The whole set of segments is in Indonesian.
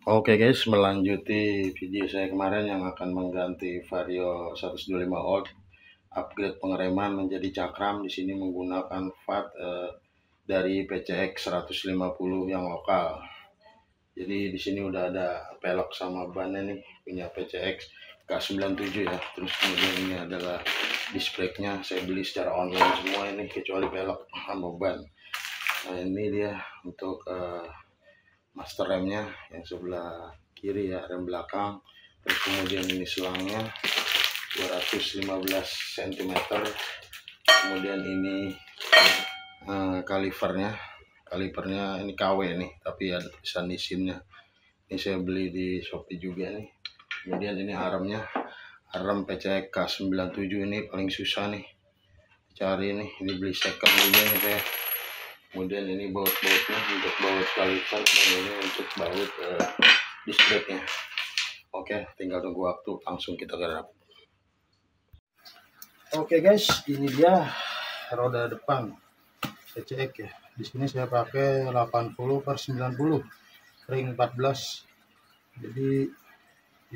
Oke guys, melanjuti video saya kemarin yang akan mengganti Vario 125 volt, upgrade pengereman menjadi cakram. Di sini menggunakan VAT dari PCX 150 yang lokal. Jadi di sini udah ada pelek sama bannya nih, punya PCX K97 ya. Terus kemudian ini adalah disc brake-nya, saya beli secara online semua ini kecuali pelek sama ban. Nah ini dia untuk master remnya yang sebelah kiri ya, rem belakang. Terus kemudian ini selangnya 215 cm. Kemudian ini kalipernya ini KW nih, tapi ada tulisan isinnya. Ini saya beli di Shopee juga nih. Kemudian ini armnya, arm PCX K97 ini paling susah nih cari nih, ini beli second juga nih saya. Kemudian ini baut-bautnya untuk baut kaliper, dan ini untuk baut disc brake-nya. Oke, tinggal tunggu waktu, langsung kita garap. Oke guys, ini dia roda depan PCX ya. Di sini saya pakai 80/90 ring 14. Jadi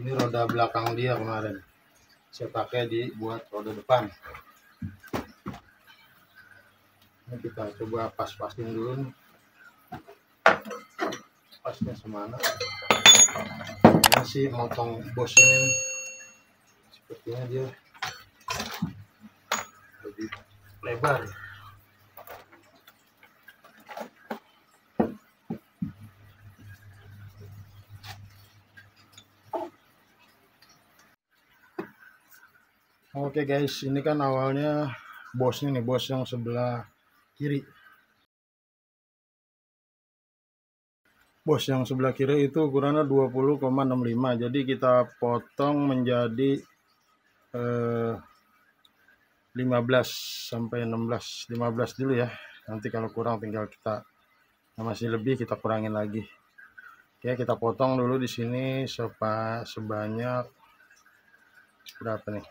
ini roda belakang dia kemarin saya pakai buat roda depan. Ini kita coba pas-pasin dulu nih, pasnya semana. Ini sih motong bosnya ini, sepertinya dia lebih lebar. Oke guys, ini kan awalnya bosnya nih, bos yang sebelah kiri. Bos yang sebelah kiri itu ukurannya 20,65. Jadi kita potong menjadi 15 sampai 16. 15 dulu ya. Nanti kalau kurang tinggal kita, masih lebih kita kurangin lagi. Oke, kita potong dulu di sini sebanyak berapa nih?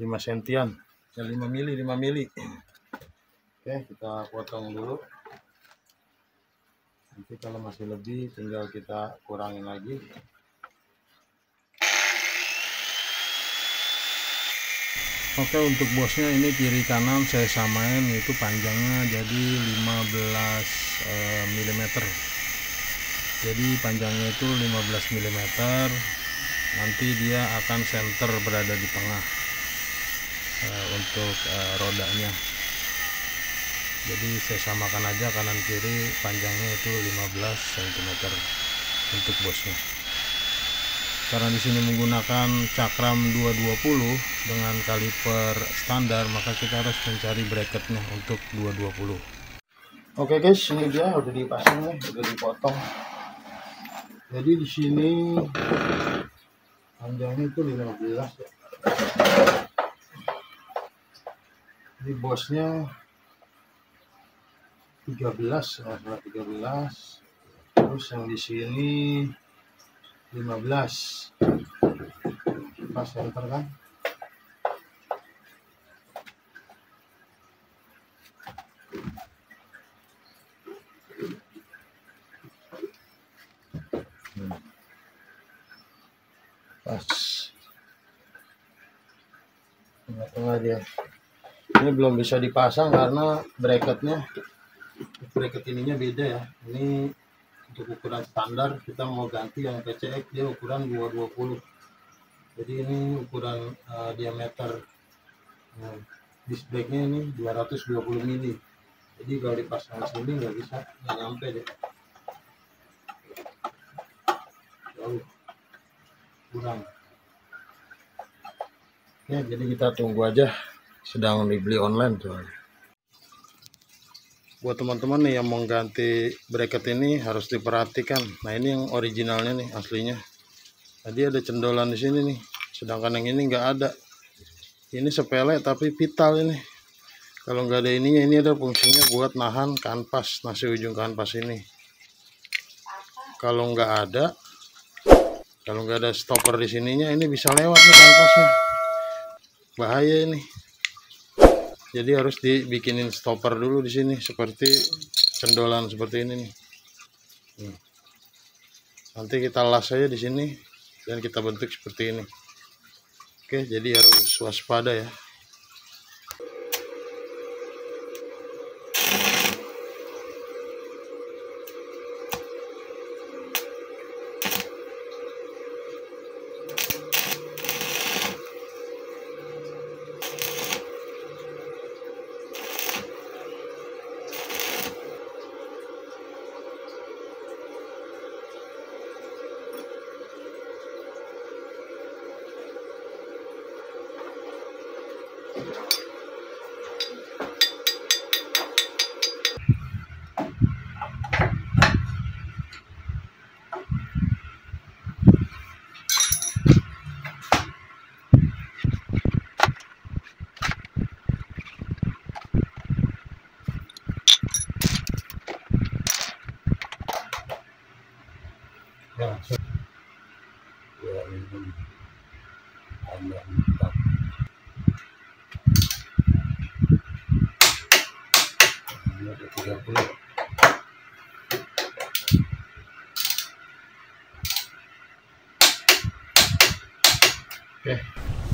5 sentian. Ya 5 mili. Oke, kita potong dulu. Nanti kalau masih lebih tinggal kita kurangin lagi. Oke, untuk bosnya ini kiri kanan saya samain, itu panjangnya jadi 15 mm. Jadi panjangnya itu 15 mm. Nanti dia akan center berada di tengah untuk rodanya. Jadi saya samakan aja kanan kiri, panjangnya itu 15 cm untuk bosnya. Karena di sini menggunakan cakram 220 dengan kaliper standar, maka kita harus mencari bracketnya untuk 220. Oke guys, ini dia udah dipasang nih, udah dipotong. Jadi di sini panjangnya itu 15 ya. Ini bosnya 13, 13. Terus yang di sini 15. Pas center kan. Pas tengah dia. Ini belum bisa dipasang karena bracket ininya beda ya. Ini untuk ukuran standar, kita mau ganti yang PCX dia ukuran 220. Jadi ini ukuran diameter disc brake-nya ini 220 mili. Jadi kalau dipasang sini nggak nyampe deh, jauh kurang. Oke, jadi kita tunggu aja, sedang dibeli online soalnya. Buat teman-teman nih yang mau ganti bracket ini harus diperhatikan. Nah ini yang originalnya nih, aslinya. Tadi ada cendolan di sini nih, sedangkan yang ini nggak ada. Ini sepele tapi vital ini. Kalau nggak ada ininya, ini ada fungsinya buat nahan kanvas, nasi ujung kanvas ini. Kalau nggak ada stopper di sininya, ini bisa lewat nih kanvasnya. Bahaya ini. Jadi harus dibikinin stopper dulu di sini seperti cendolan seperti ini nih. Nanti kita las saja di sini dan kita bentuk seperti ini. Oke, jadi harus waspada ya.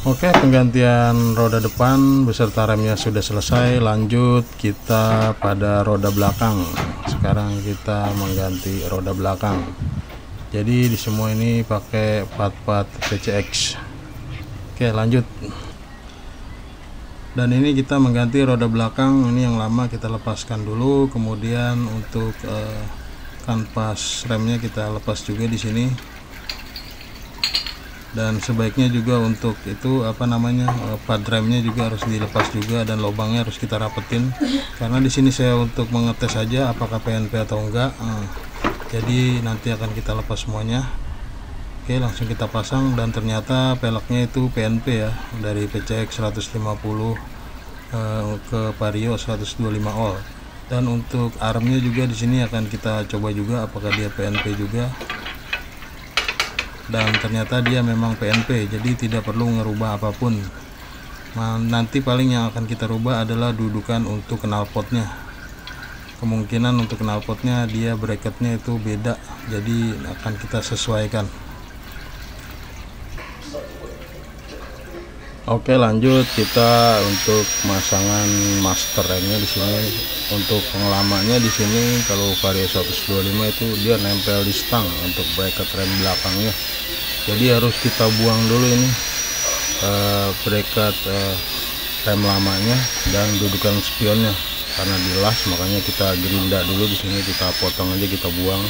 Oke, penggantian roda depan beserta remnya sudah selesai. Lanjut kita pada roda belakang. Sekarang kita mengganti roda belakang. Jadi di semua ini pakai part-part PCX. Oke, lanjut. Dan ini kita mengganti roda belakang. Ini yang lama kita lepaskan dulu. Kemudian untuk kanvas remnya kita lepas juga di sini. Dan sebaiknya juga untuk itu pad remnya juga harus dilepas juga dan lubangnya harus kita rapetin, karena di sini saya untuk mengetes saja apakah PNP atau enggak. Jadi nanti akan kita lepas semuanya. Oke, langsung kita pasang dan ternyata peleknya itu PNP ya, dari PCX 150 ke Vario 125 all. Dan untuk armnya juga di sini akan kita coba juga apakah dia PNP juga. Dan ternyata dia memang PNP, jadi tidak perlu ngerubah apapun. Nanti paling yang akan kita rubah adalah dudukan untuk knalpotnya. Kemungkinan untuk knalpotnya dia bracketnya itu beda, jadi akan kita sesuaikan. Oke, lanjut kita untuk pemasangan master remnya di sini. Untuk penglamanya di sini kalau Vario 125 itu dia nempel di stang untuk bracket rem belakangnya. Jadi harus kita buang dulu ini bracket rem lamanya dan dudukan spionnya, karena dilas makanya kita gerinda dulu di sini, kita potong aja, kita buang.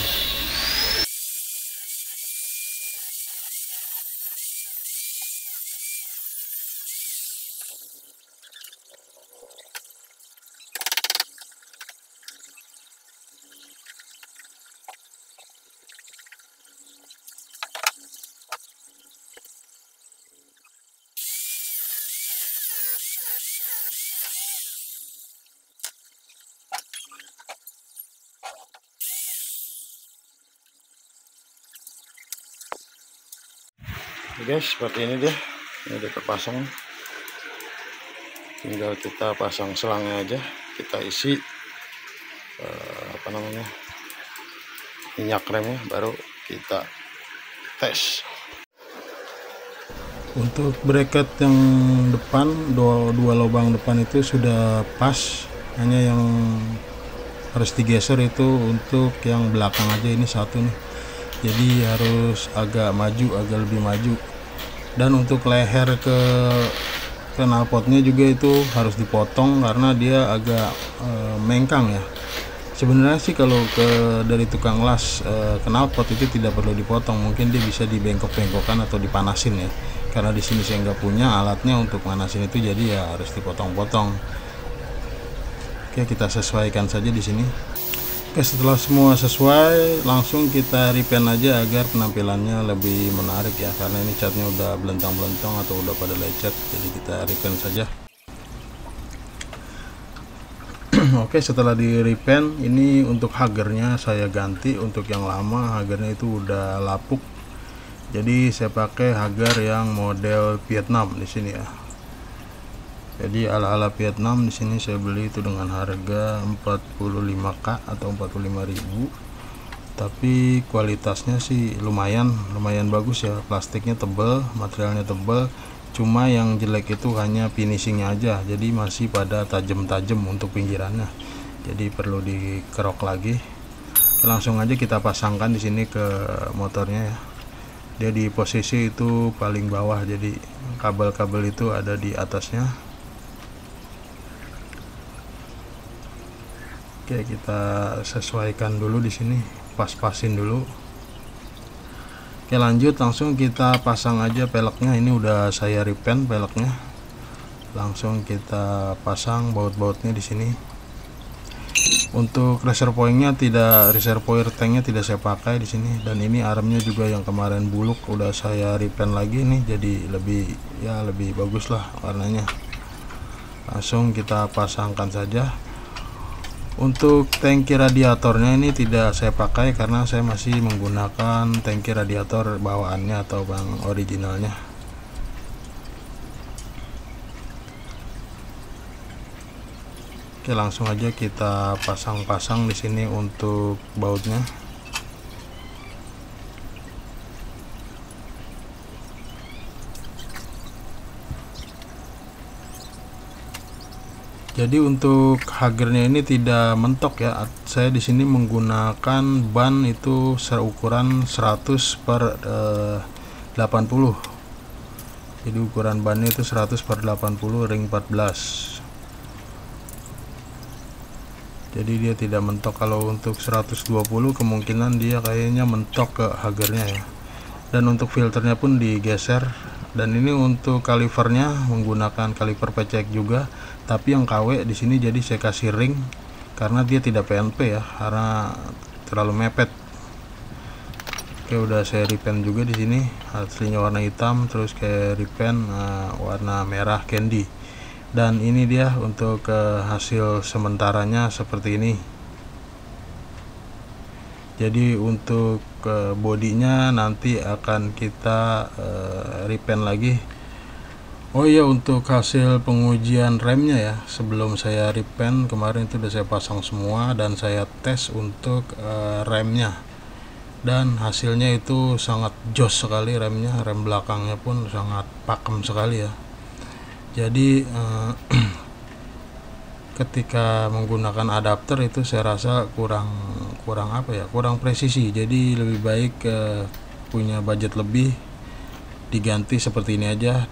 Guys, seperti ini dia, ini udah terpasang, tinggal kita pasang selangnya aja, kita isi minyak remnya, baru kita tes. Untuk bracket yang depan, dua lubang depan itu sudah pas, hanya yang harus digeser itu untuk yang belakang aja, ini satu nih, jadi harus agak lebih maju. Dan untuk leher ke knalpotnya juga itu harus dipotong karena dia agak mengkang ya. Sebenarnya sih kalau dari tukang las knalpot itu tidak perlu dipotong, mungkin dia bisa dibengkok-bengkokkan atau dipanasin ya. Karena di sini saya nggak punya alatnya untuk manasin itu, jadi ya harus dipotong-potong. Oke, kita sesuaikan saja di sini. Oke, setelah semua sesuai, langsung kita repaint aja agar penampilannya lebih menarik ya, karena ini catnya udah belentang-belentang atau udah pada lecet, jadi kita repaint saja. Oke, setelah di repaint, ini untuk hagernya saya ganti. Untuk yang lama hagernya itu udah lapuk, jadi saya pakai hager yang model Vietnam di sini ya. Jadi ala-ala Vietnam di sini saya beli itu dengan harga 45k atau 45.000. Tapi kualitasnya sih lumayan bagus ya, plastiknya tebal, materialnya tebal. Cuma yang jelek itu hanya finishingnya aja, jadi masih pada tajam-tajam untuk pinggirannya, jadi perlu dikerok lagi. Langsung aja kita pasangkan di sini ke motornya ya. Dia di posisi itu paling bawah, jadi kabel-kabel itu ada di atasnya. Oke, kita sesuaikan dulu di sini, pas-pasin dulu. Oke, lanjut langsung kita pasang aja peleknya. Ini udah saya repaint peleknya. Langsung kita pasang baut-bautnya di sini. Untuk reservoirnya reservoir tanknya tidak saya pakai di sini, dan ini armnya juga yang kemarin buluk udah saya repaint lagi nih, jadi lebih bagus lah warnanya. Langsung kita pasangkan saja. Untuk tangki radiatornya ini tidak saya pakai karena saya masih menggunakan tangki radiator bawaannya atau bang originalnya. Oke, langsung aja kita pasang-pasang di sini untuk bautnya. Jadi untuk hagernya ini tidak mentok ya. Saya di sini menggunakan ban itu seukuran 100/80. Jadi ukuran bannya itu 100/80 ring 14. Jadi dia tidak mentok. Kalau untuk 120 kemungkinan dia kayaknya mentok ke hagernya ya. Dan untuk filternya pun digeser. Dan ini untuk kalipernya menggunakan kaliper pecek juga, tapi yang KW di sini jadi saya kasih ring karena dia tidak PNP ya, karena terlalu mepet. Oke, udah saya repaint juga di sini, aslinya warna hitam, terus kayak repaint warna merah candy. Dan ini dia untuk hasil sementaranya seperti ini. Jadi untuk bodinya nanti akan kita repaint lagi. Oh iya, untuk hasil pengujian remnya ya, sebelum saya repaint kemarin itu udah saya pasang semua dan saya tes untuk remnya, dan hasilnya itu sangat jos sekali remnya. Rem belakangnya pun sangat pakem sekali ya. Jadi ketika menggunakan adapter itu saya rasa kurang presisi. Jadi lebih baik punya budget lebih diganti seperti ini aja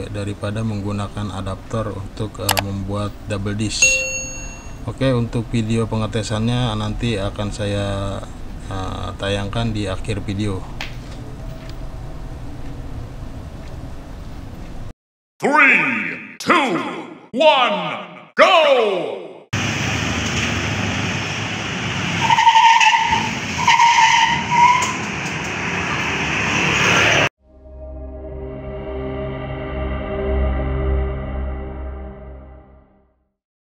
daripada menggunakan adapter untuk membuat double disc. Oke, untuk video pengetesannya nanti akan saya tayangkan di akhir video. 3, 2, 1, go!